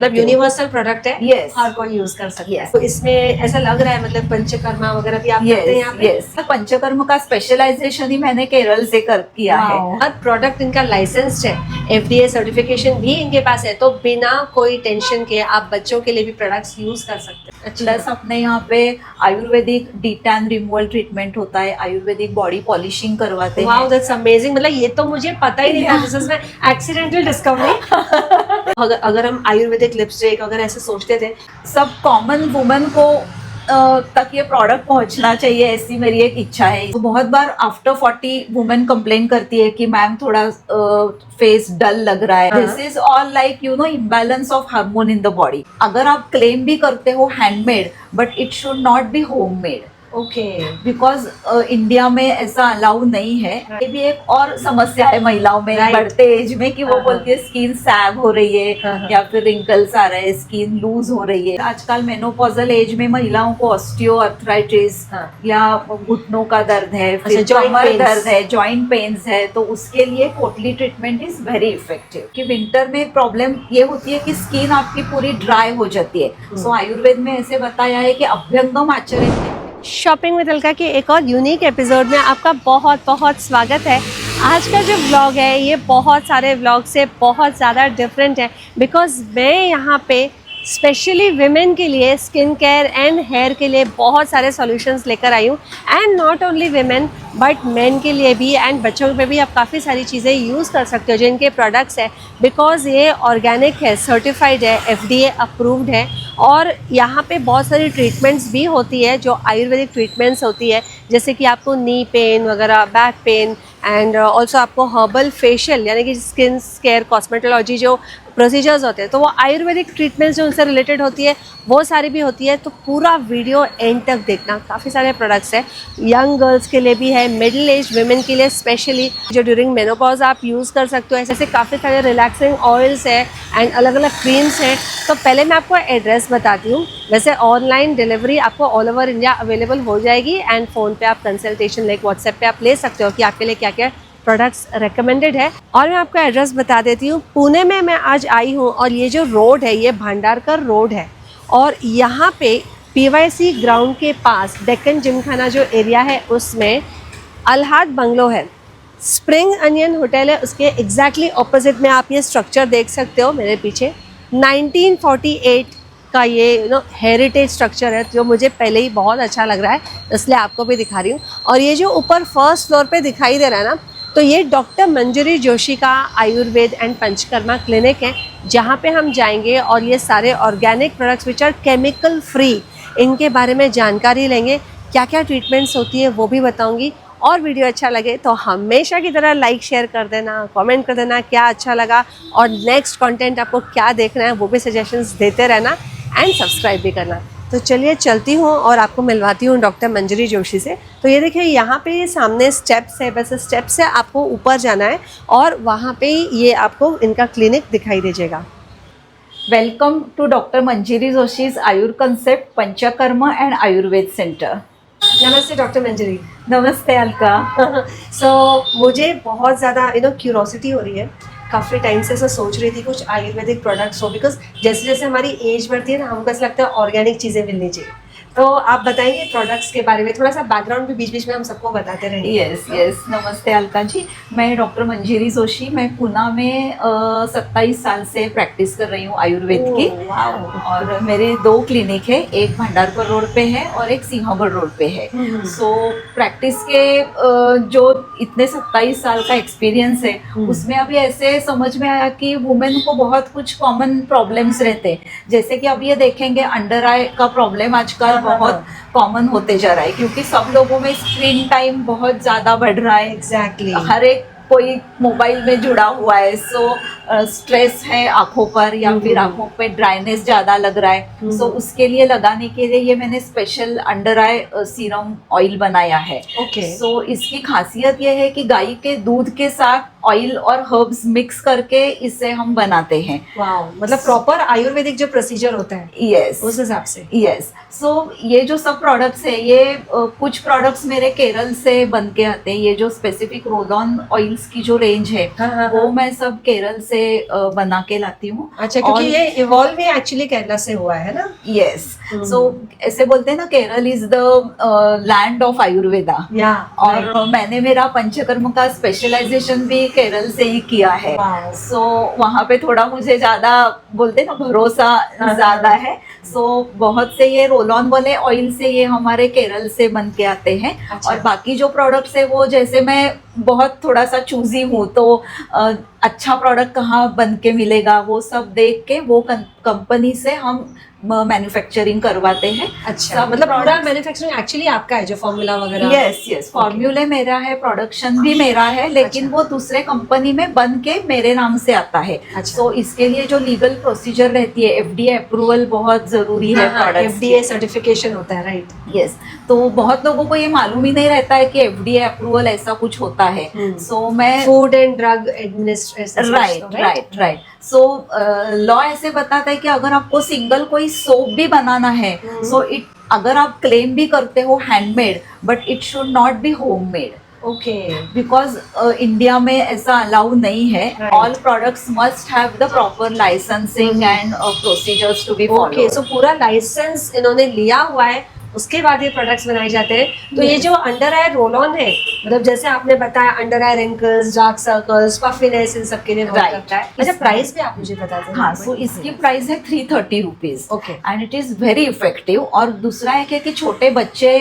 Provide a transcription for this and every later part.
मतलब universal product है। Yes. हर कोई यूज कर सकता है। Yes. तो इसमें ऐसा लग रहा है मतलब पंचकर्मा वगैरह भी आप करते हैं यहाँ पे? यस, पंचकर्म का स्पेशलाइजेशन ही मैंने केरल से किया है। हर प्रोडक्ट इनका लाइसेंस्ड है, FDA सर्टिफिकेशन भी इनके पास है, तो बिना कोई टेंशन के आप बच्चों के लिए भी प्रोडक्ट्स यूज कर सकते हैं। प्लस अपने यहाँ पे आयुर्वेदिक डीटैन रिमूवल ट्रीटमेंट होता है, आयुर्वेदिक बॉडी पॉलिशिंग करवाते वाओ, हैं। That's amazing. मतलब ये तो मुझे पता ही नहीं था, this is my accidental discovery. अगर हम आयुर्वेदिक लिपस्टिक अगर ऐसे सोचते थे, सब कॉमन वुमन को तक ये प्रोडक्ट पहुंचना चाहिए, ऐसी मेरी एक इच्छा है। तो बहुत बार आफ्टर 40 वुमेन कंप्लेन करती है कि मैम थोड़ा फेस डल लग रहा है। This is all like imbalance of hormone in the body. अगर आप क्लेम भी करते हो handmade, but it should not be homemade, okay, because India में ऐसा अलाउ नहीं है। ये भी एक और समस्या है महिलाओं में Right. बढ़ते एज में कि वो बोलती है स्किन सैग हो रही है या फिर रिंकल्स आ रहे हैं, स्किन लूज हो रही है। आजकल मेनोपॉजल एज में महिलाओं को ऑस्टियो आर्थराइटिस या घुटनों का दर्द है, फिर कमर दर्द है, जॉइंट पेन्स है, तो उसके लिए पोटली ट्रीटमेंट इज वेरी इफेक्टिव। कि विंटर में प्रॉब्लम ये होती है कि स्किन आपकी पूरी ड्राई हो जाती है। सो आयुर्वेद में ऐसे बताया है कि अभ्यंगम आचरण। शॉपिंग विद अलका के एक और यूनिक एपिसोड में आपका बहुत बहुत स्वागत है। आज का जो व्लॉग है ये बहुत सारे व्लॉग से बहुत ज़्यादा डिफरेंट है, बिकॉज मैं यहाँ पे स्पेशली विमेन के लिए स्किन केयर एंड हेयर के लिए बहुत सारे सॉल्यूशंस लेकर आई हूँ। And not only women but main के लिए भी एंड बच्चों पे भी आप काफ़ी सारी चीज़ें यूज़ कर सकते हो जो इनके प्रोडक्ट्स है, बिकॉज ये ऑर्गेनिक है, सर्टिफाइड है, FDA अप्रूव्ड है। और यहाँ पे बहुत सारी ट्रीटमेंट्स भी होती है जो आयुर्वेदिक ट्रीटमेंट्स होती है, जैसे कि आपको नी पेन वगैरह, बैक पेन, एंड ऑल्सो आपको हर्बल फेशियल यानी कि स्किन केयर कॉस्मेटोलॉजी जो प्रोसीजर्स होते हैं, तो वो आयुर्वेदिक ट्रीटमेंट्स जो उनसे रिलेटेड होती है वो सारी भी होती है। तो पूरा वीडियो एंड तक देखना। काफ़ी सारे प्रोडक्ट्स हैं, यंग गर्ल्स के लिए भी है, मिडिल एज वुमेन के लिए स्पेशली जो ड्यूरिंग मेनोपॉज आप यूज़ कर सकते हो। ऐसे काफ़ी सारे रिलैक्सिंग ऑयल्स है एंड अलग अलग क्रीम्स हैं। तो पहले मैं आपको एड्रेस बताती हूँ। वैसे ऑनलाइन डिलीवरी आपको ऑल ओवर इंडिया अवेलेबल हो जाएगी एंड फ़ोन पे आप कंसल्टेशन लाइक व्हाट्सएप पे आप ले सकते हो कि आपके लिए क्या क्या प्रोडक्ट्स रेकमेंडेड है। और मैं आपको एड्रेस बता देती हूँ। पुणे में मैं आज आई हूँ और ये जो रोड है ये भंडारकर रोड है, और यहाँ पे PYC ग्राउंड के पास डेक्कन जिमखाना जो एरिया है उसमें अलहाद बंगलो है, स्प्रिंग अनियन होटल है, उसके एग्जैक्टली ऑपोजिट में आप ये स्ट्रक्चर देख सकते हो मेरे पीछे। 1948 का ये हेरिटेज स्ट्रक्चर है जो मुझे पहले ही बहुत अच्छा लग रहा है, इसलिए आपको भी दिखा रही हूँ। और ये जो ऊपर फर्स्ट फ्लोर पे दिखाई दे रहा है ना, तो ये डॉक्टर मंजरी जोशी का आयुर्वेद एंड पंचकर्मा क्लिनिक है, जहाँ पे हम जाएंगे और ये सारे organic products which are chemical free इनके बारे में जानकारी लेंगे। क्या क्या ट्रीटमेंट्स होती है वो भी बताऊँगी। और वीडियो अच्छा लगे तो हमेशा की तरह लाइक शेयर कर देना, कमेंट कर देना क्या अच्छा लगा, और नेक्स्ट कंटेंट आपको क्या देखना है वो भी सजेशंस देते रहना एंड सब्सक्राइब भी करना। तो चलिए चलती हूँ और आपको मिलवाती हूँ डॉक्टर मंजरी जोशी से। तो ये देखिए यहाँ पे ये सामने स्टेप्स है, बस स्टेप्स से आपको ऊपर जाना है और वहाँ पे ये आपको इनका क्लिनिक दिखाई दीजिएगा। Welcome to doctor Manjari Joshi's Ayur concept panchakarma and Ayurveda centre. नमस्ते डॉक्टर मंजरी। नमस्ते अलका। मुझे बहुत ज़्यादा क्यूरोसिटी हो रही है, काफ़ी टाइम से ऐसा सोच रही थी कुछ आयुर्वेदिक प्रोडक्ट्स हो, बिकॉज जैसे जैसे हमारी एज बढ़ती है ना हमको ऐसा लगता है ऑर्गेनिक चीज़ें मिलनी चाहिए। तो आप बताएंगे प्रोडक्ट्स के बारे में, थोड़ा सा बैकग्राउंड भी बीच बीच में हम सबको बताते रहेंगे। यस यस, नमस्ते अलका जी। मैं डॉक्टर मंजरी जोशी, मैं पुणे में 27 साल से प्रैक्टिस कर रही हूँ आयुर्वेद की। और मेरे 2 क्लिनिक है, एक भंडारकर रोड पे है और एक सिंहगढ़ रोड पे है। सो प्रैक्टिस के जो इतने 27 साल का एक्सपीरियंस है उसमें अभी ऐसे समझ में आया कि वुमेन को बहुत कुछ कॉमन प्रॉब्लम्स रहते हैं। जैसे कि अब ये देखेंगे अंडर आई का प्रॉब्लम आजकल बहुत कॉमन होते जा रहा है, क्योंकि सब लोगों में स्क्रीन टाइम बहुत ज्यादा बढ़ रहा है। एग्जैक्टली, हर एक कोई मोबाइल में जुड़ा हुआ है। सो स्ट्रेस है आंखों पर या फिर आंखों पे ड्राइनेस ज्यादा लग रहा है। सो उसके लिए लगाने के लिए ये मैंने स्पेशल अंडर आई सीरम ऑयल बनाया है। ओके। सो इसकी खासियत ये है कि गाय के दूध के साथ ऑयल और हर्ब्स मिक्स करके इसे हम बनाते हैं। वाओ, मतलब प्रॉपर आयुर्वेदिक जो प्रोसीजर होता है यस, उस हिसाब से। यस। सो ये जो सब प्रोडक्ट्स है, ये कुछ प्रोडक्ट्स मेरे केरल से बन के आते हैं। ये जो स्पेसिफिक रोल ऑन ऑयल्स की जो रेंज है, हाँ, वो मैं सब केरल से बना के लाती हूँ। अच्छा, क्योंकि ये इवॉल्व ही एक्चुअली केरला से हुआ है ना। यस, सो ऐसे बोलते हैं ना, Kerala is the land of Ayurveda. या और मैंने मेरा पंचकर्म का स्पेशलाइजेशन भी केरल से ही किया है। सो वहाँ पे थोड़ा मुझे ज्यादा बोलते हैं ना, भरोसा ज्यादा है। सो बहुत से ये रोल ऑन वाले ऑयल से ये हमारे केरल से बन के आते हैं। अच्छा। और बाकी जो प्रोडक्ट्स है, वो जैसे मैं बहुत थोड़ा सा चूजी हूँ, तो अच्छा प्रोडक्ट कहाँ बन के मिलेगा वो सब देख के वो कंपनी से हम मैन्युफैक्चरिंग करवाते हैं। अच्छा, मतलब पूरा मैन्युफैक्चरिंग एक्चुअली आपका है, जो फॉर्मूला वगैरह। यस, यस, फॉर्मूले मेरा है, प्रोडक्शन भी मेरा है, लेकिन अच्छा। वो दूसरे कंपनी में बन के मेरे नाम से आता है। अच्छा। तो इसके लिए जो लीगल प्रोसीजर रहती है, एफडीए अप्रूवल बहुत जरूरी है। एफडीए सर्टिफिकेशन होता है, राइट। यस, तो बहुत लोगों को ये मालूम ही नहीं रहता है कि एफडीए अप्रूवल ऐसा कुछ होता है। सो मैं food and drug administration. Right. So law ऐसे बताता है कि अगर आपको सिंगल कोई सोप भी बनाना है, सो इट, अगर आप क्लेम भी करते हो handmade, but it should not be homemade. Okay, because India में ऐसा अलाउ नहीं है। Right. All products must have the proper licensing and procedures to be okay, followed. So पूरा लाइसेंस इन्होंने लिया हुआ है, उसके बाद ये प्रोडक्ट्स बनाए जाते हैं। तो ये जो अंडर आई रोल ऑन है, मतलब जैसे आपने बताया, अंडर आई रिंकल्स, डार्क सर्कल्स, पफिनेस, इन सब के लिए वर्क Right. करता है। अच्छा, प्राइस भी आप मुझे बता दें। हाँ, सो इसकी प्राइस है 330 rupees. Okay. And it is very effective. और दूसरा है कि छोटे बच्चे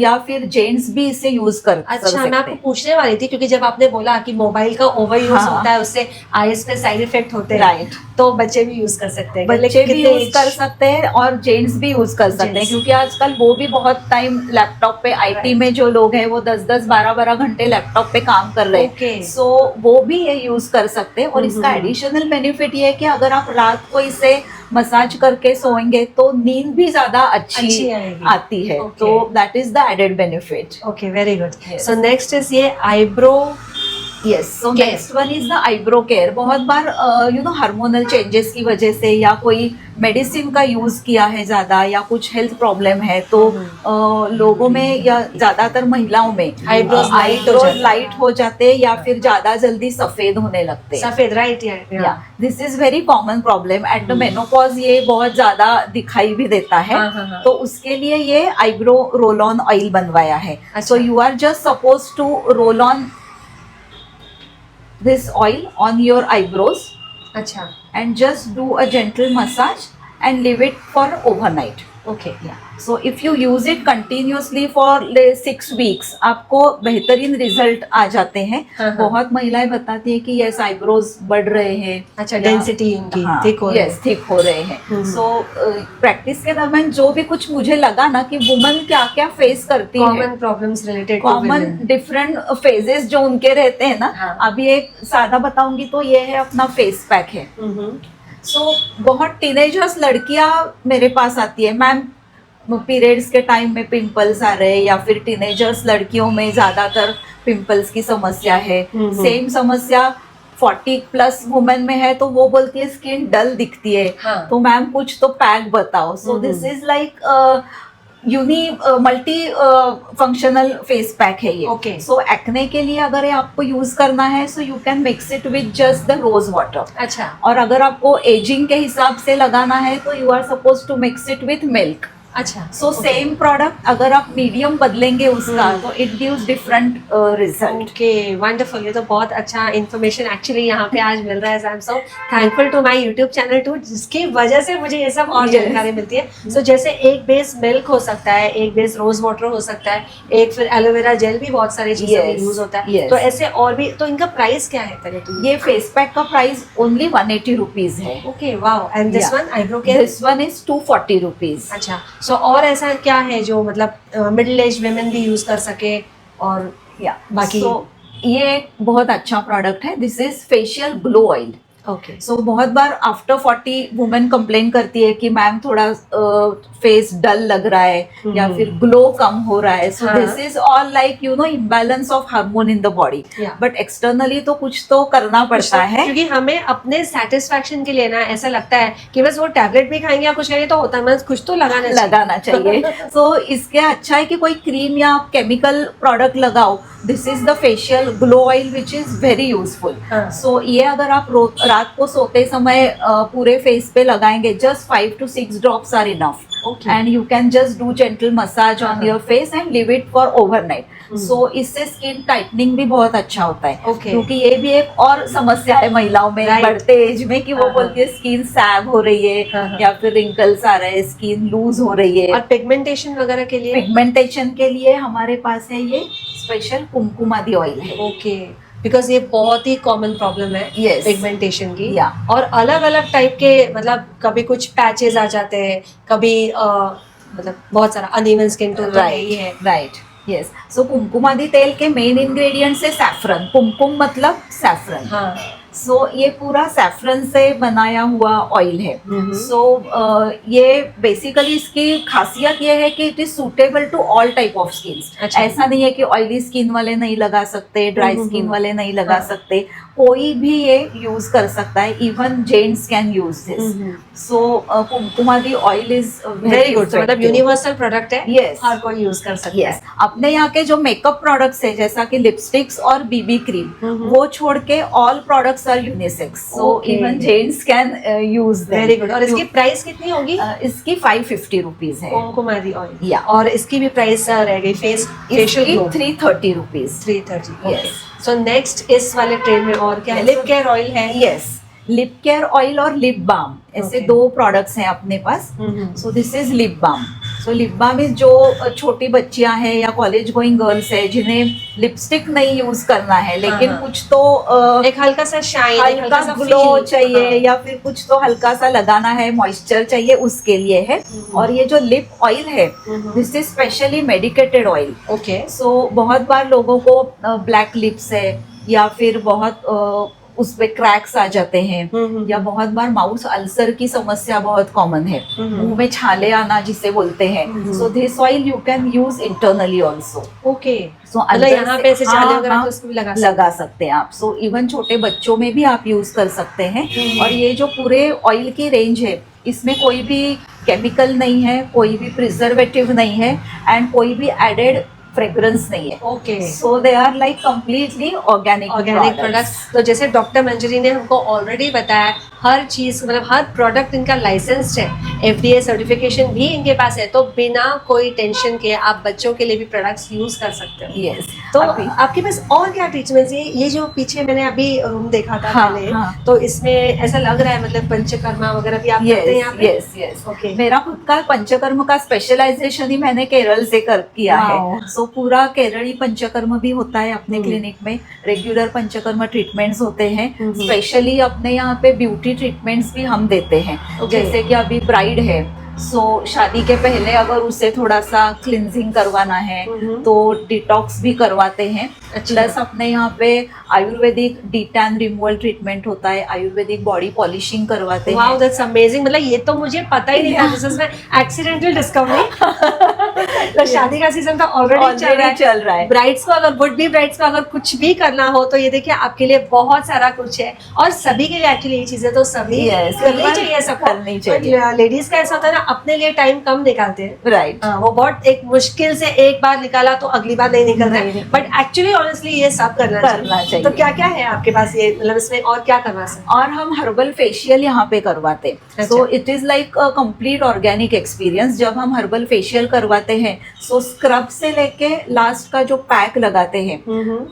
या फिर जेंट्स भी इसे यूज कर अच्छा, सकते मैं आपको हैं। पूछने वाली थी, क्योंकि जब आपने बोला कि मोबाइल का ओवर यूज हाँ। होता है, उससे आईज पे साइड इफेक्ट होते हैं, राइट, तो बच्चे भी यूज कर सकते हैं। बच्चे भी कितने यूज age? कर सकते हैं और जेंट्स भी यूज कर सकते हैं, Gents. क्योंकि आजकल वो भी बहुत टाइम लैपटॉप पे, आईटी Right. में जो लोग हैं वो 10-10 12-12 घंटे लैपटॉप पे काम कर रहे हैं। Okay. सो वो भी ये यूज कर सकते हैं। और इसका एडिशनल बेनिफिट ये है कि अगर आप रात को इसे मसाज करके सोएंगे तो नींद भी ज्यादा अच्छी आएगी। आती है। Okay. तो that is the added benefit. Okay, very good. Yes. So next is ये eyebrow. Yes, so Care. Next one is the eyebrow care. बहुत बार हार्मोनल चेंजेस की वजह से, या कोई मेडिसिन का यूज किया है ज्यादा, या कुछ हेल्थ प्रॉब्लम है, तो लोगों में या ज्यादातर महिलाओं में Eyebrows light हो eyebrows जाते हैं। लाइट हो जाते हैं, या फिर ज्यादा जल्दी सफेद होने लगते हैं। सफेद, राइट। या this is very common problem at the menopause. ये बहुत ज्यादा दिखाई भी देता है। हाँ। तो उसके लिए ये आईब्रो रोल ऑन ऑयल बनवाया है। अच्छा। So you are just suppose to roll on this oil on your eyebrows अच्छा, and just do a gentle massage and leave it for overnight. Okay. So if you use it continuously for 6 weeks, आपको बेहतरीन result आ जाते हैं। हाँ। बहुत महिलाएं बताती हैं कि यस, आईब्रोज बढ़ रहे हैं। अच्छा, डेंसिटी इनकी थिक हो रही है। यस, थिक हो रहे हैं। सो प्रैक्टिस के दरमियान जो भी कुछ मुझे लगा ना कि वुमन क्या क्या फेस करती है, common problems related to common different phases जो उनके रहते हैं ना। हाँ। अभी एक सादा बताऊंगी तो ये है अपना फेस पैक है। सो बहुत टीनेजर्स लड़कियां मेरे पास आती है, मैम पीरियड्स के टाइम में पिंपल्स आ रहे हैं, या फिर टीनेजर्स लड़कियों में ज्यादातर पिंपल्स की समस्या है। सेम समस्या 40+ वुमेन में है, तो वो बोलती है स्किन डल दिखती है। हाँ। तो मैम कुछ तो पैक बताओ। सो this is like multi functional face pack है ये। Okay. सो एक्ने के लिए अगर ये आपको यूज करना है, so you can mix it with just the rose water. अच्छा, और अगर आपको एजिंग के हिसाब से लगाना है, तो you are suppose to mix it with milk. अच्छा। सो सेम प्रोडक्ट अगर आप मीडियम बदलेंगे उसका, तो it gives different result. Okay, wonderful. ये तो बहुत अच्छा इन्फॉर्मेशन एक्चुअली यहाँ पे आज मिल रहा है। I am so thankful to my YouTube channel too, जिसकी वजह से मुझे ये सब और Yes. जानकारी मिलती है। सो जैसे एक बेस मिल्क हो सकता है, एक बेस रोज वाटर हो सकता है, एक फिर एलोवेरा जेल भी बहुत सारी चीजों में Yes. यूज होता है। Yes. तो ऐसे और भी, तो इनका प्राइस क्या है पहले तो? ये फेस पैक का प्राइस ओनली 180 रुपीज है। Okay, wow. And this Yeah. One eyebrow care? This one is 240 rupees. अच्छा, सो और ऐसा क्या है जो मतलब मिडिल एज वुमेन भी यूज कर सके? और या बाकी ये एक बहुत अच्छा प्रोडक्ट है। This is facial glow oil. Okay so बहुत बार आफ्टर 40 वुमेन कंप्लेन करती है कि मैम थोड़ा फेस डल लग रहा है या फिर ग्लो कम हो रहा है. सो this is all like imbalance of hormone in the body. Yeah. But externally तो कुछ तो करना पड़ता है, क्योंकि हमें अपने सेटिस्फैक्शन के लिए ना ऐसा लगता है कि बस वो टैबलेट भी खाएंगे या कुछ करेंगे तो होता है, बस कुछ तो लगाना चाहिए. सो इसके अच्छा है कि कोई क्रीम या केमिकल प्रोडक्ट लगाओ. This is the facial glow oil which is very useful. हाँ. सो ये अगर आप रात को सोते समय पूरे फेस पे लगाएंगे, just 5 to 6 drops are enough. Okay. And you can just do gentle massage on your face and leave it for overnight. So इससे स्किन टाइटनिंग भी बहुत अच्छा होता है. Okay. क्योंकि ये भी एक और समस्या है महिलाओं में Right. बढ़ते एज में कि वो बोलती है स्किन सैग हो रही है या फिर रिंकल्स आ रहे हैं, स्किन लूज हो रही है. और पिगमेंटेशन वगैरह के लिए पिगमेंटेशन के लिए हमारे पास है ये स्पेशल कुमकुमादी ऑयल है. ओके, बिकॉज ये बहुत ही कॉमन प्रॉब्लम है Yes. पिगमेंटेशन की. Yeah. और अलग अलग टाइप के, मतलब कभी कुछ पैचेस आ जाते हैं, कभी मतलब बहुत सारा अनइवन स्किन टोन ही है. राइट. यस. सो कुमकुमादी तेल के मेन इंग्रेडिएंट्स है सैफरन. कुमकुम मतलब सैफरन. हाँ. सो ये पूरा सैफरन से बनाया हुआ ऑयल है. सो ये बेसिकली इसकी खासियत ये है कि it is suitable to all type of skins. अच्छा. ऐसा नहीं है कि ऑयली स्किन वाले नहीं लगा सकते, ड्राई स्किन वाले नहीं लगा हाँ. सकते. कोई भी ये यूज कर सकता है. Even gents can use this. So Kumkumadi oil is very good. मतलब यूनिवर्सल प्रोडक्ट है. Yes. हर कोई यूज कर सकता यस. अपने यहाँ के जो मेकअप प्रोडक्ट्स है जैसा कि लिपस्टिक्स और बीबी क्रीम, वो छोड़ के all products are unisex. So Okay. Even gents can use है. Very good. और इसकी प्राइस कितनी होगी? इसकी 550 रुपीज है. कुमकुमादी ऑयल. या. और इसकी भी प्राइस रह गई facial glow 330 rupees. 330. Yes. So next इस वाले ट्रेन में और क्या है? लिप केयर ऑयल है. यस. लिप केयर ऑयल और लिप बाम ऐसे Okay. 2 प्रोडक्ट्स हैं अपने पास. So this is lip balm. So lip balm is जो छोटी बच्चियां हैं या कॉलेज गोइंग गर्ल्स है जिन्हें लिपस्टिक नहीं यूज करना है, लेकिन हाँ. कुछ तो एक हल्का सा शाइन, हल्का ग्लो चाहिए या फिर कुछ तो हल्का सा लगाना है, मॉइस्चर चाहिए, उसके लिए है. और ये जो लिप ऑयल है this is specially medicated oil. Okay. So बहुत बार लोगों को ब्लैक लिप्स है या फिर बहुत उस पे क्रैक्स आ जाते हैं या बहुत बार माउथ अल्सर की समस्या बहुत कॉमन है. मुंह में छाले आना जिसे बोलते हैं. So this oil you can use internally also. Okay. So मतलब यहाँ पे ऐसे छाले वगैरह तो उसको भी लगा सकते हैं आप. सो इवन छोटे बच्चों में भी आप यूज कर सकते हैं. और ये जो पूरे ऑयल की रेंज है इसमें कोई भी केमिकल नहीं है, कोई भी प्रिजर्वेटिव नहीं है एंड कोई भी एडेड फ्रेग्रेंस नहीं है. Okay. So they are like completely organic products. तो जैसे डॉक्टर मंजरी ने हमको ऑलरेडी बताया, हर चीज मतलब हर प्रोडक्ट इनका लाइसेंस्ड है, FDA सर्टिफिकेशन भी इनके पास है. तो बिना कोई टेंशन के आप बच्चों के लिए भी प्रोडक्ट्स यूज कर सकते हो. यस. तो आपके पास और क्या ट्रीटमेंट्स है? ये जो पीछे मैंने अभी रूम देखा था पहले, तो इसमें ऐसा लग रहा है मतलब पंचकर्मा वगैरह भी आप करते हैं यहाँ पे? यस. यस. ओके. मेरा खुद का पंचकर्म का स्पेशलाइजेशन ही मैंने केरल से किया है. सो पूरा केरली पंचकर्म भी होता है अपने क्लिनिक में. रेगुलर पंचकर्म ट्रीटमेंट्स होते हैं. स्पेशली अपने यहाँ पे ब्यूटी ट्रीटमेंट्स भी हम देते हैं. जैसे कि अभी ब्राइड है, सो शादी के पहले अगर उसे थोड़ा सा क्लिनजिंग करवाना है तो डिटॉक्स भी करवाते हैं. प्लस अपने यहाँ पे आयुर्वेदिक डीटैन रिमूवल ट्रीटमेंट होता है, आयुर्वेदिक बॉडी पॉलिशिंग करवाते हैं. Wow, that's amazing. मतलब ये तो मुझे पता ही नहीं था. This is my accidental discovery. तो शादी का सीजन तो ऑलरेडी चल रहा है. ब्राइड्स को अगर वुड बी ब्राइड्स को अगर कुछ भी करना हो तो ये देखिए आपके लिए बहुत सारा कुछ है. और सभी के लिए एक्चुअली ये चीजें तो सभी करनी चाहिए, सबको करनी चाहिए. लेडीज का ऐसा होता है ना, अपने लिए टाइम कम निकालते हैं. राइट. वो बहुत एक मुश्किल से एक बार निकाला तो अगली बार नहीं निकलता है. बट एक्चुअली ऑनेस्टली ये सब करना चाहिए. तो क्या क्या है आपके पास ये, मतलब इसमें और क्या करवा सकते? और हम हर्बल फेशियल यहाँ पे करवाते हैं. So it is like a complete organic experience. जब हम हर्बल फेशियल करवाते हैं सो स्क्रब से लेके लास्ट का जो पैक लगाते हैं,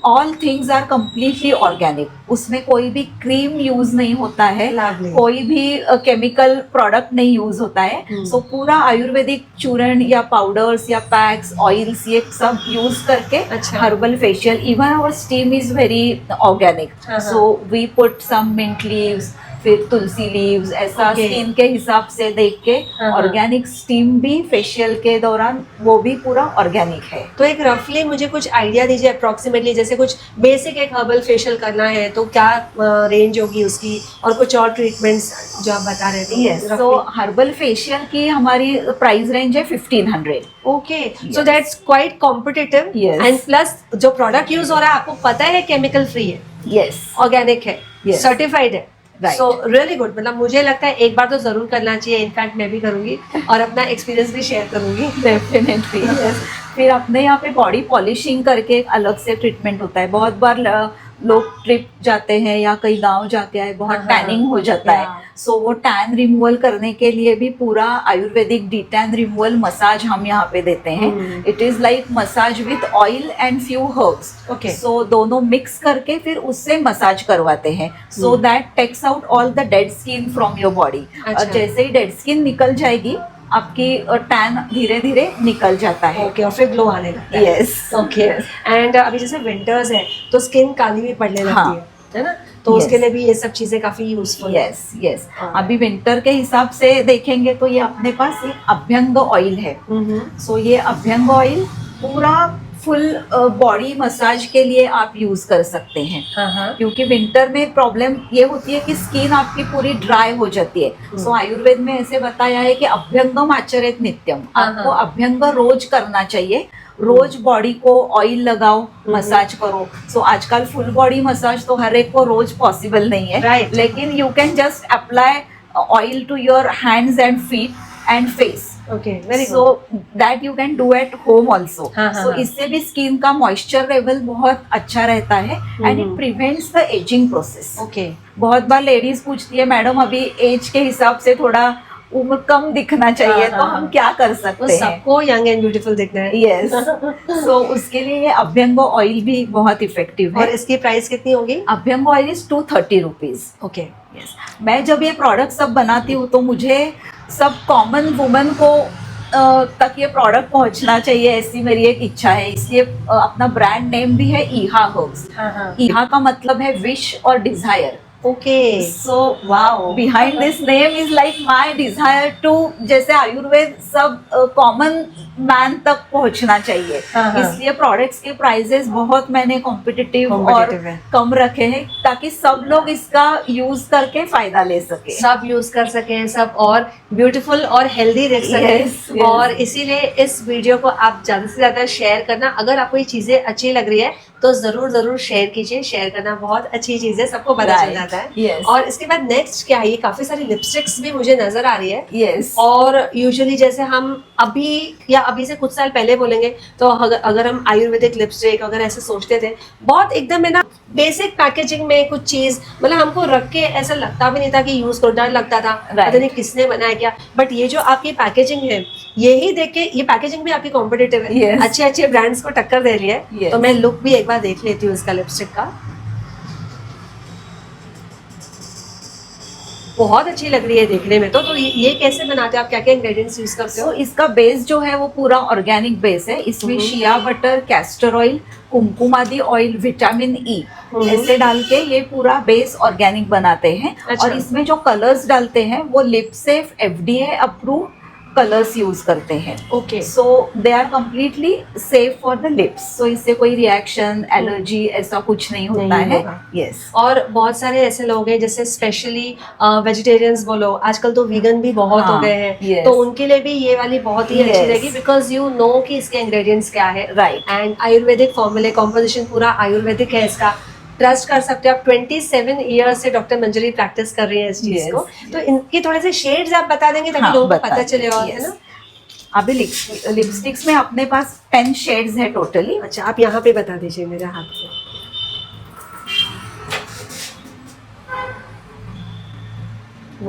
all things are completely organic. उसमें कोई भी क्रीम यूज नहीं होता है, कोई भी केमिकल प्रोडक्ट नहीं यूज होता है. सो पूरा आयुर्वेदिक चूर्ण या पाउडर्स या पैक्स, ऑयल्स, ये सब यूज करके herbal facial. Even our steam is very organic. So we put some mint leaves, फिर तुलसी लीव्स, ऐसा Okay. स्किन के हिसाब से देख के हाँ। ऑर्गेनिक स्टीम भी फेशियल के दौरान वो भी पूरा ऑर्गेनिक है। तो एक रफली मुझे कुछ आइडिया दीजिए अप्रोक्सीमेटली, जैसे कुछ बेसिक एक हर्बल फेशियल करना है तो क्या रेंज होगी उसकी, और कुछ और ट्रीटमेंट्स जो आप बता रहे थे। यस, तो हर्बल फेशियल की हमारी प्राइस रेंज है 1500। Okay, so that's quite competitive, Yes. And plus जो प्रोडक्ट यूज हो रहा है आपको पता है केमिकल फ्री है, यस, ऑर्गेनिक है, Yes. सर्टिफाइड है। Right. सो रियली गुड, मतलब मुझे लगता है एक बार तो जरूर करना चाहिए, इनफैक्ट मैं भी करूंगी और अपना एक्सपीरियंस भी शेयर करूंगी। Definitely yes. फिर अपने यहाँ पे बॉडी पॉलिशिंग करके एक अलग से ट्रीटमेंट होता है। बहुत बार लोग ट्रिप जाते हैं या कहीं गांव जाके आए, बहुत हाँ, टैनिंग हो जाता है, yeah. सो वो टैन रिमूवल करने के लिए भी पूरा Ayurvedic de tan removal massage हम यहाँ पे देते हैं। It is like massage with oil and few herbs. Okay. So दोनों मिक्स करके फिर उससे मसाज करवाते हैं, so that takes out all the dead skin from your body. अच्छा। जैसे ही डेड स्किन निकल जाएगी आपकी टैन धीरे धीरे निकल जाता है। ओके, और फिर ग्लो आने लगता है। यस, ओके, एंड अभी जैसे विंटर्स है तो स्किन काली भी पड़ने लगती हाँ. है ना, तो Yes. उसके लिए भी ये सब चीजें काफी यूजफुल है। Yes yes. हाँ. अभी विंटर के हिसाब से देखेंगे तो ये अपने पास एक अभ्यंग ऑयल है। सो ये अभ्यंग ऑयल पूरा फुल बॉडी मसाज के लिए आप यूज कर सकते हैं, हाँ, क्योंकि विंटर में प्रॉब्लम ये होती है कि स्किन आपकी पूरी ड्राई हो जाती है। सो आयुर्वेद में ऐसे बताया है कि अभ्यंगम आचरेत नित्यम, आपको अभ्यंग रोज करना चाहिए। रोज बॉडी को ऑयल लगाओ, मसाज करो। सो आजकल फुल बॉडी मसाज तो हर एक को रोज पॉसिबल नहीं है, Right. लेकिन you can just apply oil to your hands and feet and face, okay, very so good. That you can do at home also. हाँ, सो हाँ. इससे भी स्किन का मॉइस्चर लेवल बहुत अच्छा रहता है and it prevents the ageing process. Okay, बहुत बार लेडीज पूछती है, मैडम अभी एज के हिसाब से थोड़ा उम्र कम दिखना चाहिए, हाँ, तो हाँ. हम क्या कर तो सकते हैं? सबको यंग एंड ब्यूटीफुल दिखना है। यस, सो उसके लिए ये अभ्यंग ऑयल भी बहुत इफेक्टिव और है। इसकी प्राइस कितनी होगी? Abhyanga oil is 230 rupees. Okay, yes, मैं जब ये प्रोडक्ट सब बनाती हूँ तो मुझे सब कॉमन वुमन को तक ये प्रोडक्ट पहुंचना चाहिए, ऐसी मेरी एक इच्छा है। इसलिए अपना ब्रांड नेम भी है ईहा हर्ब्स। हाँ, ईहा का मतलब है विश और desire. Okay, so wow, behind this name is like my desire to, जैसे आयुर्वेद सब कॉमन मैन तक पहुंचना चाहिए। हाँ. इसलिए प्रोडक्ट्स के प्राइसेस बहुत मैंने कॉम्पिटिटिव और Competitive है। कम रखे हैं, ताकि सब लोग इसका यूज करके फायदा ले सके। सब यूज कर सकें, सब और ब्यूटीफुल और हेल्दी रह सकें। Yes, yes. और इसीलिए इस वीडियो को आप ज्यादा से ज्यादा शेयर करना। अगर आपको ये चीजें अच्छी लग रही है तो जरूर जरूर शेयर कीजिए। शेयर करना बहुत अच्छी चीज है, सबको पता चल Right. जाता है। Yes. और इसके बाद नेक्स्ट क्या है, ये काफी सारी लिपस्टिक्स भी मुझे नजर आ रही है। यस, और यूजुअली जैसे हम अभी से कुछ साल पहले बोलेंगे तो अगर हम आयुर्वेदिक लिपस्टिक अगर ऐसे सोचते थे, बहुत एकदम है ना बेसिक पैकेजिंग में कुछ चीज, मतलब हमको रख के ऐसा लगता भी नहीं था कि यूज करो, डर लगता था Right. पता नहीं किसने बनाया क्या। बट ये जो आपकी पैकेजिंग है, यही देख के ये पैकेजिंग भी आपकी कॉम्पिटिटिव है। Yes. अच्छे अच्छे ब्रांड्स को टक्कर दे रही है। Yes. तो मैं लुक भी एक बार देख लेती हूँ इसका लिपस्टिक का। बहुत अच्छी लग रही है देखने में। तो ये कैसे बनाते हैं आप, क्या क्या इंग्रेडिएंट्स यूज करते हो? तो इसका बेस जो है वो पूरा ऑर्गेनिक बेस है। इसमें शिया बटर, कैस्टर ऑयल, कुमकुम आदि ऑयल, विटामिन ई ऐसे डाल के ये पूरा बेस ऑर्गेनिक बनाते हैं। अच्छा। और इसमें जो कलर्स डालते हैं वो lip safe FDA approve colours use करते हैं। Okay, so they are completely safe for the lips. So इससे कोई रिएक्शन, एलर्जी ऐसा कुछ नहीं होता नहीं है। होगा। यस, और बहुत सारे ऐसे लोग हैं जैसे स्पेशली वेजिटेरियंस बोलो, आजकल तो वीगन भी बहुत हो हाँ, गए हैं। yes. तो उनके लिए भी ये वाली बहुत ही अच्छी Yes. रहेगी, बिकॉज यू नो कि इसके इंग्रेडिएंट्स क्या है। राइट। एंड आयुर्वेदिक फॉर्मूले, कॉम्पोजिशन पूरा आयुर्वेदिक है इसका। ट्रस्ट कर सकते हो आप। 27 ईयर्स से डॉक्टर मंजरी प्रैक्टिस कर रही है इस चीज Yes. को। तो इनके थोड़े से शेड्स आप बता देंगे ताकि हाँ, लोगों को बता पता चले। और देंगे, है yes. ना? अभी लिपस्टिक्स में अपने पास 10 शेड्स है टोटली। अच्छा, आप यहाँ पे बता दीजिए मेरे हाथ से।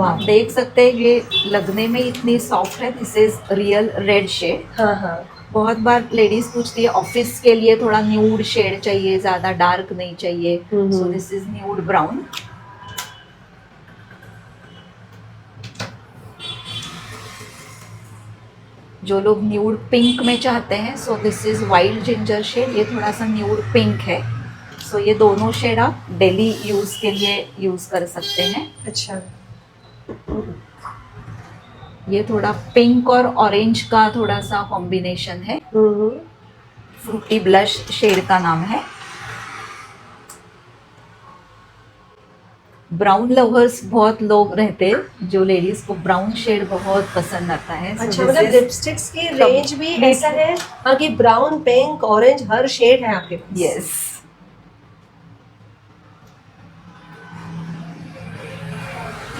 आप देख सकते हैं ये लगने में इतनी सॉफ्ट है। This is real red shade. हाँ हाँ, बहुत बार लेडीज पूछती है ऑफिस के लिए थोड़ा न्यूड शेड चाहिए, ज्यादा डार्क नहीं चाहिए। So this is nude brown. जो लोग न्यूड पिंक में चाहते हैं, so this is wild ginger shade. ये थोड़ा सा न्यूड पिंक है। सो ये दोनों शेड आप डेली यूज के लिए यूज कर सकते हैं। अच्छा, ये थोड़ा पिंक और ऑरेंज का थोड़ा सा कॉम्बिनेशन है। फ्रूटी ब्लश शेड का नाम है। ब्राउन लवर्स बहुत लोग रहते हैं, जो लेडीज को ब्राउन शेड बहुत पसंद आता है। अच्छा, मतलब लिपस्टिक्स की रेंज भी ऐसा है हाँ कि ब्राउन, पिंक, ऑरेंज हर शेड है आपके पास। यस,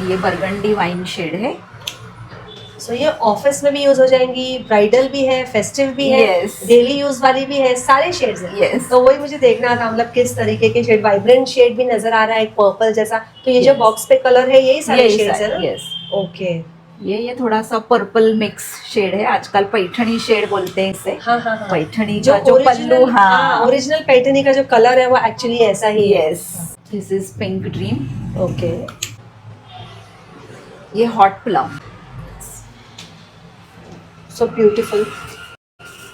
ये बरगंडी वाइन शेड है। सो ये ऑफिस में भी यूज हो जाएंगी, ब्राइडल भी है, फेस्टिव भी है, Yes. डेली यूज वाली भी है, सारे शेड्स हैं। Yes. तो वही मुझे देखना था, मतलब किस तरीके के शेड, वाइब्रेंट शेड भी नजर आ रहा है, एक पर्पल जैसा। तो ये जो Yes. बॉक्स पे कलर है यही सारे यही शेड्स है सारे, ना? yes. ओके। ये थोड़ा सा पर्पल मिक्स शेड है, आजकल पैठनी शेड बोलते हैं इसे। हाँ हाँ हाँ, पैठनी जो का जो पल्लू, हाँ ओरिजिनल पैठनी का जो कलर है वो एक्चुअली ऐसा ही है। Yes, this is pink dream. Okay, ये हॉट प्लम। So beautiful.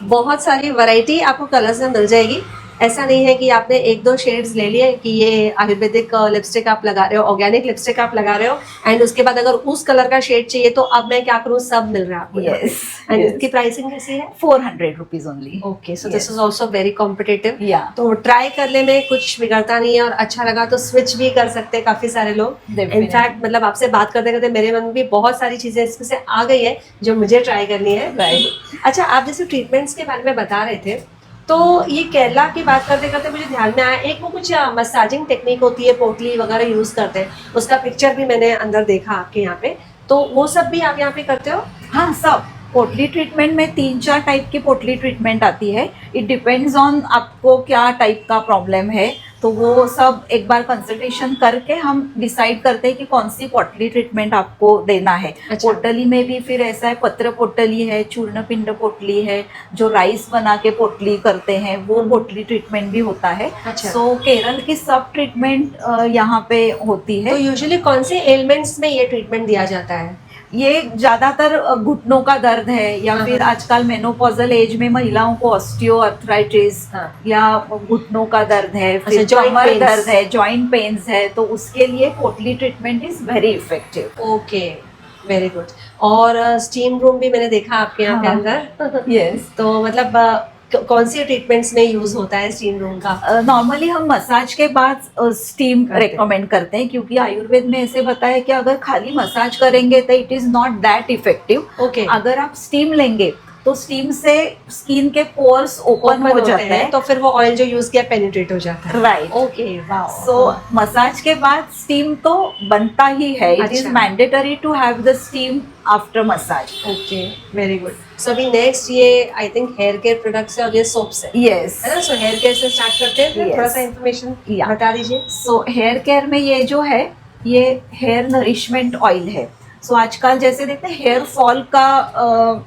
बहुत सारी वैरायटी आपको कलर्स में मिल जाएगी। ऐसा नहीं है कि आपने एक दो शेड्स ले लिए कि ये आयुर्वेदिक लिपस्टिक आप लगा रहे हो, ऑर्गेनिक लिपस्टिक आप लगा रहे हो, एंड उसके बाद अगर उस कलर का शेड चाहिए तो अब मैं क्या करूँ, सब मिल रहा है आपको। यस, एंड इसकी प्राइसिंग कैसी है? 400 rupees only. Okay, so this is also very competitive. या तो ट्राई करने में कुछ बिगड़ता नहीं है, और अच्छा लगा तो स्विच भी कर सकते हैं काफी सारे लोग। इनफैक्ट मतलब आपसे बात करते करते मेरे मन में भी बहुत सारी चीजें इसमें से आ गई है जो मुझे ट्राई करनी है। राइट। अच्छा, आप जैसे ट्रीटमेंट्स के बारे में बता रहे थे, तो ये केरला की बात करते करते मुझे ध्यान में आया, एक वो कुछ मसाजिंग टेक्निक होती है, पोटली वगैरह यूज करते हैं, उसका पिक्चर भी मैंने अंदर देखा आपके यहाँ पे, तो वो सब भी आप यहाँ पे करते हो? हाँ, सब पोटली ट्रीटमेंट में 3-4 टाइप की पोटली ट्रीटमेंट आती है। इट डिपेंड्स ऑन आपको क्या टाइप का प्रॉब्लम है, तो वो सब एक बार कंसल्टेशन करके हम डिसाइड करते हैं कि कौन सी पोटली ट्रीटमेंट आपको देना है। अच्छा। पोटली में भी फिर ऐसा है, पत्र पोटली है, चूर्ण पिंड पोटली है, जो राइस बना के पोटली करते हैं वो पोटली ट्रीटमेंट भी होता है। अच्छा। सो केरल की सब ट्रीटमेंट यहाँ पे होती है। तो यूजुअली कौन से एलिमेंट्स में ये ट्रीटमेंट दिया जाता है? ये ज्यादातर घुटनों का दर्द है, या हाँ, फिर हाँ। आजकल मेनोपॉजल एज में महिलाओं को ऑस्टियोआर्थराइटिस हाँ। या घुटनों का दर्द है, फिर अच्छा, joint कमर pains। दर्द है, जॉइंट पेन्स है, तो उसके लिए पोटली treatment is very effective. Okay, very good. और स्टीम रूम भी मैंने देखा आपके यहाँ पे हाँ। अंदर। यस, तो मतलब कौन सी ट्रीटमेंट्स में यूज होता है स्टीम रूम का? नॉर्मली हम मसाज के बाद स्टीम करते हैं। रेकमेंड करते हैं, क्योंकि आयुर्वेद में ऐसे बताया है कि अगर खाली मसाज करेंगे तो it is not that effective. Okay, अगर आप स्टीम लेंगे तो स्टीम से स्किन के पोर्स ओपन हो जाते हैं, तो फिर वो ऑयल जो यूज किया पेनिट्रेट हो जाता है। Right. Okay, wow. So massage के बाद स्टीम तो बनता ही है, इट इज अच्छा। Mandatory to have the steam after massage. Okay, very good. So अभी नेक्स्ट ये I think hair care products है और ये सोप्स है यस, है ना? सो हेयर केयर से स्टार्ट करते हैं, फिर Yes. थोड़ा सा इन्फॉर्मेशन Yeah. बता दीजिए। सो हेयर केयर में ये जो है, ये हेयर नरिशमेंट ऑयल है। सो आजकल जैसे देखते हैं हेयर फॉल का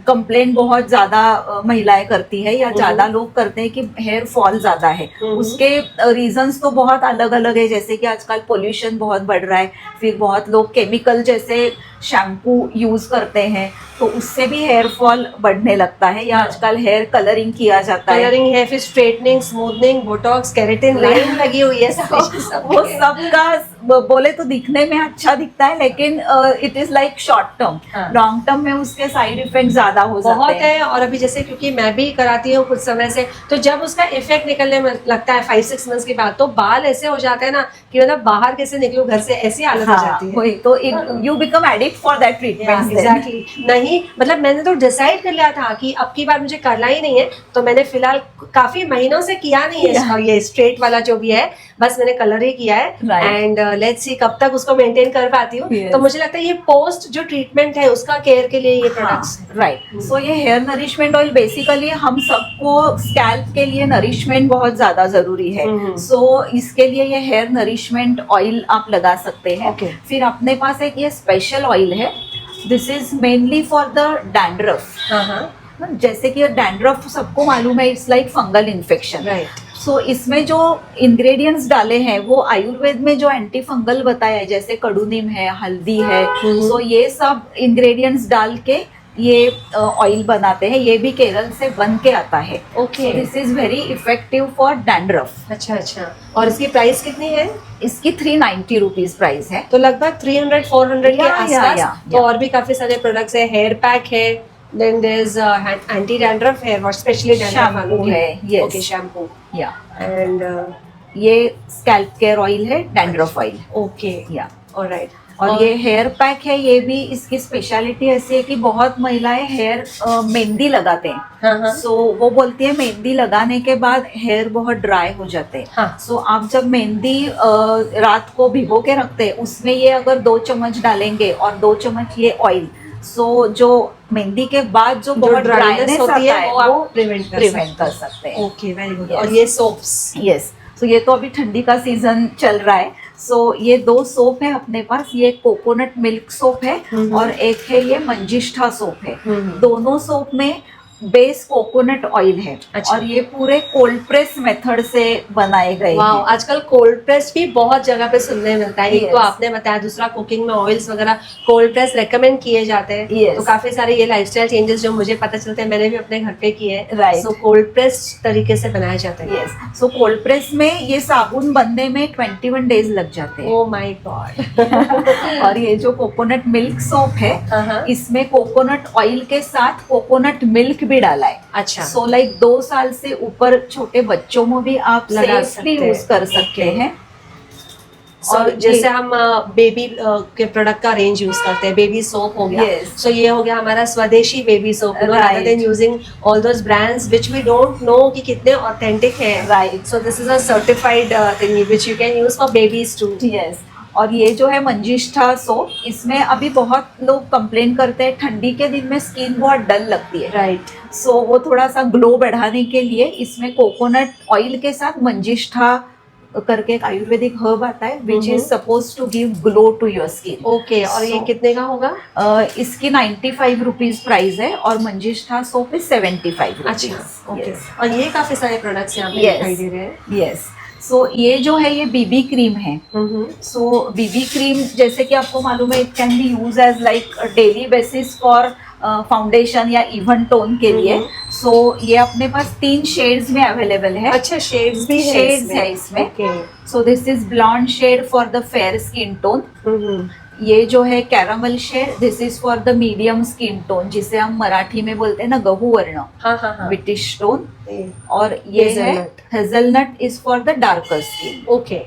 कंप्लेंट बहुत ज्यादा महिलाएं करती है, या ज्यादा लोग करते हैं कि हेयर फॉल ज्यादा है। उसके रीजंस तो बहुत अलग अलग है, जैसे कि आजकल पोल्यूशन बहुत बढ़ रहा है, फिर बहुत लोग केमिकल जैसे शैम्पू यूज करते हैं, तो उससे भी हेयर फॉल बढ़ने लगता है, या आजकल हेयर कलरिंग किया जाता है। कलरिंग है, फिर straightening, smoothening, Botox, keratin, line लगी हुई है, सब वो सबका बोले तो दिखने में अच्छा दिखता है, लेकिन it is like short term. हाँ। लॉन्ग टर्म में उसके साइड इफेक्ट ज्यादा हो बहुत जाते हैं। है। और अभी जैसे क्योंकि मैं भी कराती हूँ कुछ समय से, तो जब उसका इफेक्ट निकलने में लगता है 5-6 मंथ्स के बाद, तो बाल ऐसे हो जाते हैं ना कि मतलब बाहर कैसे निकलूं घर से, ऐसी हालत हो हाँ, जाती है। वही तो you become addict for that treatment. Exactly. नहीं मतलब मैंने तो डिसाइड कर लिया था कि अब की बार मुझे करना ही नहीं है, तो मैंने फिलहाल काफी महीनों से किया नहीं है इसका, ये स्ट्रेट वाला जो भी है, बस मैंने कलर ही किया है। Right. एंड लेट्स सी कब तक उसको मेंटेन कर पाती हूँ। Yes. तो मुझे लगता है ये पोस्ट जो ट्रीटमेंट है उसका केयर के लिए ये प्रोडक्ट्स राइट। सो ये हेयर नरिशमेंट ऑयल बेसिकली हम सबको स्कैल्प के लिए नरिशमेंट बहुत ज्यादा जरूरी है। सो इसके लिए ये हेयर नरिशमेंट ऑयल आप लगा सकते हैं। Okay. फिर अपने पास एक ये स्पेशल ऑयल है, this is mainly for the dandruff. हाँ हाँ, जैसे कि डैंड्रफ सबको मालूम है, it's like fungal infection. Right. So इसमें जो इंग्रेडिएंट्स डाले हैं वो आयुर्वेद में जो एंटी फंगल बताया है, जैसे कड़ू नीम है, हल्दी है, सो ये सब इंग्रेडिएंट्स डाल के ये ऑयल बनाते हैं, ये भी केरल से बन के आता है। Okay. This is very effective for dandruff. अच्छा अच्छा, और इसकी प्राइस कितनी है? इसकी 390 रुपीज प्राइस है। तो लगभग 300-400 के या, आसपास। या, तो या। और भी काफी सारे प्रोडक्ट्स है, हेयर पैक है, then there is anti dandruff hair wash, specially shampoo है, yes. Okay shampoo, yeah and ये स्कैल्प केयर ऑयल है, dandruff oil. Okay, yeah alright. और ये हेयर पैक है, ये भी इसकी स्पेशलिटी ऐसी है कि बहुत महिलाएं हेयर मेहंदी लगाते हैं। हाँ हाँ सो वो बोलती है मेहंदी लगाने के बाद हेयर बहुत ड्राई हो जाते हैं। हाँ। सो आप जब मेहंदी रात को भिगो के रखते हैं, उसमें ये अगर 2 चम्मच डालेंगे और 2 चम्मच ये ऑयल, सो जो मेहंदी के बाद जो बहुत ड्राइनेस होती आता है वो आप प्रिवेंट कर सकते हैं। Okay, very good. Yes. और ये सोप्स? यस, सो ये तो अभी ठंडी का सीजन चल रहा है। सो ये 2 सोप है अपने पास, ये कोकोनट मिल्क सोप है और एक है ये मंजिष्ठा सोप है। दोनों सोप में बेस कोकोनट ऑयल है। अच्छा। और ये पूरे कोल्ड प्रेस मेथड से बनाए गए वाह, हैं। आजकल कोल्ड प्रेस भी बहुत जगह पे सुनने मिलता है। एक Yes. तो आपने बताया, दूसरा कुकिंग में ऑयल्स वगैरह कोल्ड प्रेस रेकमेंड किए जाते हैं। Yes. तो काफी सारे ये लाइफस्टाइल चेंजेस जो मुझे पता चलते हैं, मैंने भी अपने घर पे किए हैं। Right. सो कोल्ड प्रेस तरीके से बनाए जाते हैं। यस, सो कोल्ड प्रेस में ये साबुन बनने में 21 डेज लग जाते हैं। Oh my God. और ये जो कोकोनट मिल्क सोप है, हाँ। इसमें कोकोनट ऑयल के साथ कोकोनट मिल्क भी डाला है। अच्छा, सो लाइक 2 साल से ऊपर छोटे बच्चों में भी आप लगा सेफली सकते यूज कर हैं। सकते Okay. हैं। और और जैसे ये- हम बेबी के प्रोडक्ट का रेंज यूज करते हैं, बेबी सोप हो गया, Yes. सो ये हो गया हमारा स्वदेशी baby soap, rather Right. than using all those brands which we don't know कि कितने ऑथेंटिक है। Right. So this is a certified thing which you can use for babies too. Yes, और ये जो है मंजिष्ठा सोप, इसमें अभी बहुत लोग कंप्लेन करते हैं ठंडी के दिन में स्किन बहुत डल लगती है। Right. सो वो थोड़ा सा ग्लो बढ़ाने के लिए इसमें कोकोनट ऑयल के साथ मंजिष्ठा करके एक आयुर्वेदिक हर्ब आता है, which is suppose to give glow to your skin. Okay, और ये So- कितने का होगा? इसकी 95 रुपीज प्राइस है और मंजिष्ठा सोप इज 75 अच्छा, ओके। और ये काफी सारे प्रोडक्ट्स यहाँ पे Yes. दिखाई दे रहे हैं। यस, सो ये जो है ये बीबी क्रीम है। हम्म। सो बीबी क्रीम जैसे कि आपको मालूम है, it can be use as like daily basis for foundation या इवन टोन के लिए। सो ये अपने पास 3 शेड्स में अवेलेबल है। अच्छा, शेड्स भी है शेड्स है इसमें। Okay. So this is blonde shade for the fair skin tone. Hmm. ये जो है caramel shade, this is for the medium skin tone, जिसे हम मराठी में बोलते हैं ना गहू वर्ण, हाँ हाँ हाँ। British tone. ये- और ये है Hazelnut. Hazelnut is for the darker skin. Okay.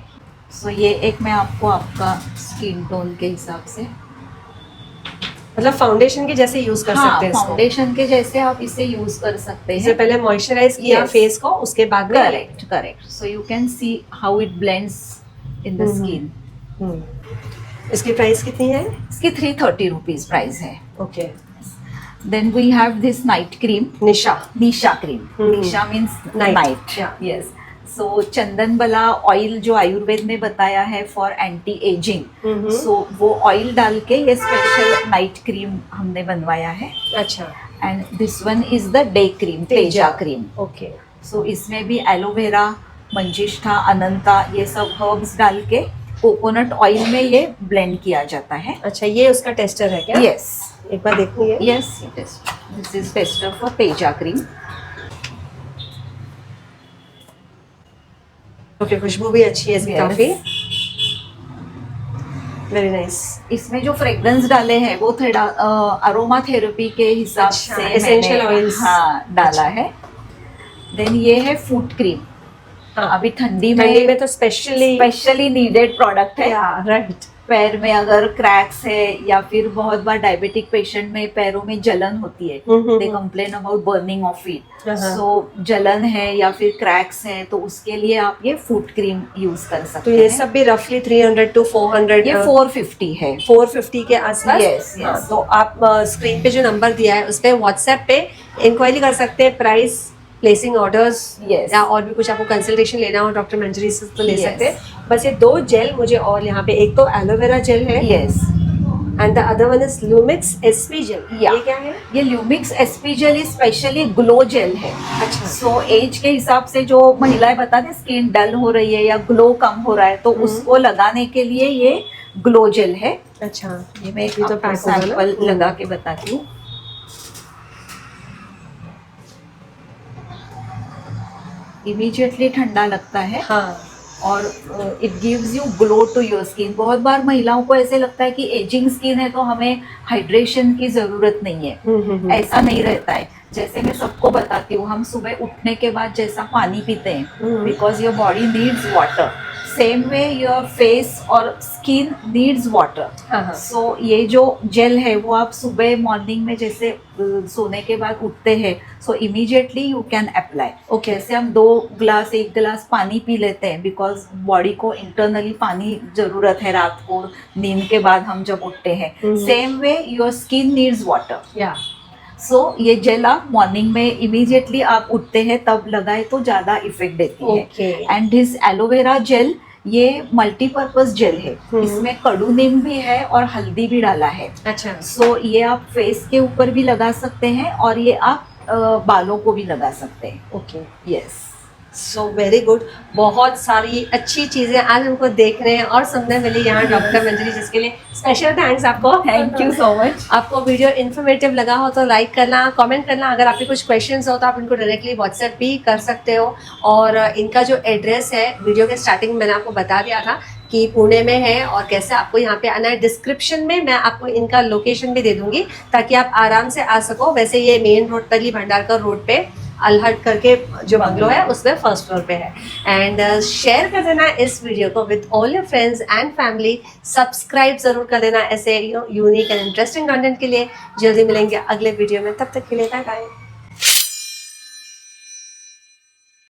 So ये एक मैं आपको आपका स्किन टोन के हिसाब से, मतलब फाउंडेशन के जैसे यूज कर हाँ, सकते हैं इसको। फाउंडेशन के जैसे आप इसे यूज कर सकते इससे हैं। पहले मॉइस्चराइज किया Yes. फेस को, उसके बाद में correct correct, so you can see how it blends in the skin. Hmm. इसकी प्राइस कितनी है? इसकी 330 रुपीज प्राइस है। Okay. Then we have this night cream, Nisha. Nisha cream. Hmm. Nisha means Night. Night. Yeah. Yes, so Chandan Bala oil जो आयुर्वेद में बताया है for anti ageing, सो वो ऑयल डाल के ये स्पेशल नाइट क्रीम हमने बनवाया है। अच्छा, and this one is the day cream, Teja cream. Okay. So इसमें भी एलोवेरा, मंजिष्ठा, अनंता, ये सब हर्ब्स डाल के कोकोनट ऑयल में ये ब्लेंड किया जाता है। अच्छा, ये उसका टेस्टर है क्या? यस एक बार देखूंगी। Yes, this is tester for Teja cream. Okay, खुशबू भी अच्छी है इसकी Yes. काफी। Very nice. इसमें जो फ्रेग्रेंस डाले हैं वो थोड़ा अरोमा थेरेपी के हिसाब अच्छा, से essential मैंने, oils. हाँ, डाला है। देन ये है फूट क्रीम। हाँ, अभी ठंडी ठंडी में में तो स्पेशली स्पेशली नीडेड प्रोडक्ट है। राइट। पैर में अगर क्रैक्स है या फिर बहुत बार डायबिटिक पेशेंट में पैरों में जलन होती है, they complain about burning of it. So जलन है या फिर क्रैक्स है तो उसके लिए आप ये फूट क्रीम यूज कर तो सकते ये हैं। सब भी रफली 300 to 400, ये 450 है। 450 के आसपास। Yes, yes. हाँ, तो आप स्क्रीन पे जो नंबर दिया है उस पे व्हाट्सएप पे इंक्वायरी कर सकते हैं, प्राइस, प्लेसिंग ऑर्डर्स, Yes. या और भी कुछ आपको कंसल्टेशन लेना हो डॉक्टर मंजरी से तो ले Yes. सकते हैं। बस ये 2 जेल मुझे, और यहाँ पे एक तो एलोवेरा जेल है yes, and the other one is Lumix SP gel. Yeah. ये क्या है? ये Lumix SP gel specially glow gel है। अच्छा। सो एज के हिसाब से जो महिलाएं बताते हैं स्किन डल हो रही है या ग्लो कम हो रहा है तो उसको लगाने के लिए ये ग्लो जेल है। अच्छा, ये मैं ये तो आपको पैक होगा ना? सैंपल लगा के बताती हूँ। इमीडिएटली ठंडा लगता है हाँ और it gives you glow to your skin. बहुत बार महिलाओं को ऐसे लगता है कि एजिंग स्किन है तो हमें हाइड्रेशन की ज़रूरत नहीं है। ऐसा नहीं रहता है। जैसे मैं सबको बताती हूँ, हम सुबह उठने के बाद जैसा पानी पीते हैं, because your body needs water, same way your face और स्किन नीड्स वाटर। सो ये जो जेल है वो आप सुबह मॉर्निंग में जैसे सोने के बाद उठते हैं, सो immediately you can apply. Okay, जैसे हम 1 गिलास पानी पी लेते हैं, बिकॉज बॉडी को इंटरनली पानी जरूरत है रात को नींद के बाद हम जब उठते हैं, same way your skin needs water. या सो ये जेल आप मॉर्निंग में इमीडिएटली आप उठते हैं तब लगाए तो ज़्यादा इफेक्ट देती है। एंड दिस एलोवेरा जेल ये मल्टीपर्पज जेल है। इसमें कड़ू नीम भी है और हल्दी भी डाला है। अच्छा, सो ये आप फेस के ऊपर भी लगा सकते हैं और ये आप बालों को भी लगा सकते हैं। Okay, yes, so very good. बहुत सारी अच्छी चीजें आज हमको देखने और सुनने मिली यहाँ डॉक्टर मंजरी, जिसके लिए स्पेशल थैंक्स आपको। Thank you so much. आपको वीडियो इन्फॉर्मेटिव लगा हो तो लाइक करना, कमेंट करना। अगर आपके कुछ क्वेश्चंस हो तो आप इनको डायरेक्टली व्हाट्सएप भी कर सकते हो। और इनका जो एड्रेस है, वीडियो के स्टार्टिंग में मैंने आपको बता दिया था कि पुणे में है और कैसे आपको यहाँ पे आना है। डिस्क्रिप्शन में मैं आपको इनका लोकेशन भी दे दूंगी ताकि आप आराम से आ सको। वैसे ये मेन रोड पर ही, भंडारकर रोड पे अलहट करके जो बंगलो है उसमें फर्स्ट फ्लोर पे है। एंड शेयर कर देना इस वीडियो को with all your friends and family. Subscribe जरूर कर देना ऐसे यूनिक एंड इंटरेस्टिंग कंटेंट के लिए। जल्दी मिलेंगे अगले वीडियो में, तब तक के लिए बाय बाय।